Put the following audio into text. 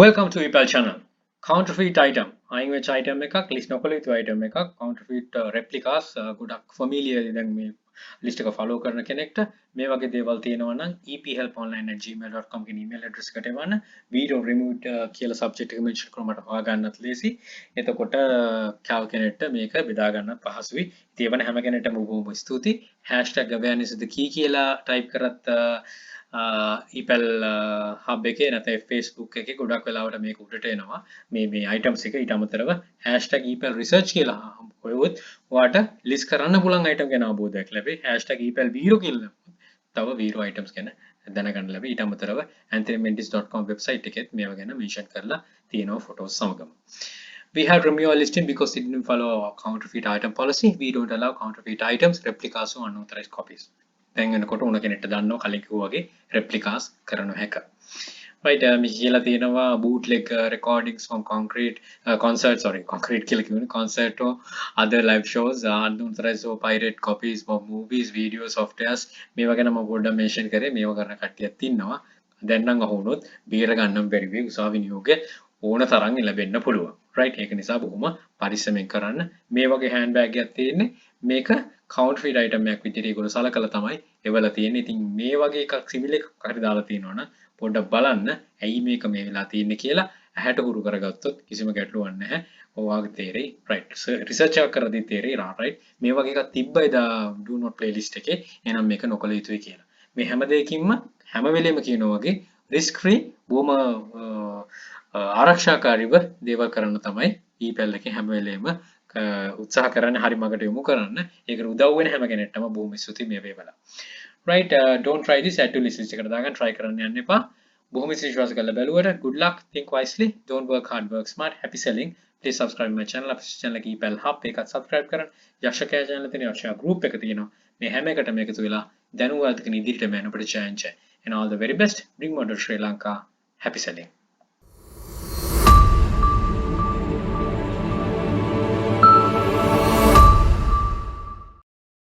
Welcome to Ipal channel. Counterfeit item. අයින් වෙච්ච item එකක් list නොකළ යුතු item එකක් counterfeit replicas ගොඩක් familiar දැන් මේ list එක follow කරන කෙනෙක්ට මේ වගේ දේවල් තියෙනවා නම් ephelponline@gmail.com කියන email address එකට එවන්න video removed කියලා subject එක mention කරලා මට හොයාගන්නත් ලේසි. එතකොට කව කෙනෙක්ට මේක බෙදා ගන්නත් පහසුයි. ඉතින් එවන හැම කෙනෙක්ටම බොහොම ස්තුතියි. #awareness is the key කියලා type කරත් ඊපල් හබ් එකේ නැත්නම් Facebook එකේ ගොඩක් වෙලාවට මේක උඩට එනවා මේ items එක ඊට අමතරව #epel research කියලා හොයුවොත් ඔයාට list කරන්න පුළුවන් item ගැන අවබෝධයක් ලැබෙයි #epel කියලා තව viro items ගැන දැනගන්න ලැබෙයි ඊට අමතරව anthonymentis.com website එකෙත් මේවා ගැන mention කරලා තියෙනවා photos සමගම. We have removed our listing because it didn't follow our counterfeit item policy. We don't allow counterfeit items, replicas or unauthorized copies. දැන් වෙනකොට උණ කෙනෙක්ට දන්නවා කලින් කිව්වා වගේ replicas කරන හැක. right මේ කියලා තියෙනවා bootleg recordings from concrete කියලා කියන්නේ concert or other live shows unauthorized or pirate copies of movies videos softwares මේවා ගැන මම පොඩ්ඩක් mention කරේ මේවා කරන කට්ටියක් ඉන්නවා. දැන් නම් අහුනොත් බේර ගන්නම් බැරි වෙයි උසාවි නියෝගය ඕන තරම් ලැබෙන්න පුළුවන්. right ඒක නිසා බොහොම පරිස්සමෙන් කරන්න. මේ වගේ hand bag එකක් තියෙන්නේ මේක counterfeit item එකක් විදිහට ඒගොල්ලෝ සලකලා තමයි එවලා තියෙන්නේ. ඉතින් මේ වගේ එකක් සිමිල එකක් හරි දාලා තියෙනවනම් පොඩ්ඩක් බලන්න ඇයි මේක මේ වෙලා තියෙන්නේ කියලා ඇහැට හුරු කරගත්තොත් කිසිම ගැටලුවක් නැහැ. ඔයාගේ තේරෙයි. right research එකක් කරද්දී තේරෙයි right මේ වගේ එකක් තිබ්බයි do not playlist එකේ. එහෙනම් මේක නොකළ යුතුයි කියලා. මේ හැම දෙයකින්ම හැම වෙලෙම කියනවා වගේ risk free බොහොම ආරක්ෂාකාරීව දේවල් කරන්න තමයි ඊපල් එකේ හැම වෙලෙම උත්සාහ කරන්න හරි මගට යොමු කරන්න. ඒකට උදව් වෙන හැම කෙනෙක්ටම බොහොම ස්තුතියි මේ වේවල. right don't try this add to list එකට දාගන්න try කරන්න යන්න එපා. බොහොම විශ්වාස කරලා බැලුවට good luck think wisely don't work hard work smart happy selling please subscribe my channel අපේ channel එකේ ඊපල් hub එකත් subscribe කරන්න. යක්ෂකයා channel එකේ යක්ෂයා group එක තියෙනවා. මේ හැම එකටම එකතු වෙලා දැනුවත් කෙන ඉදිරියට යන්න අපිට chance and all the very best bring model Sri Lanka happy selling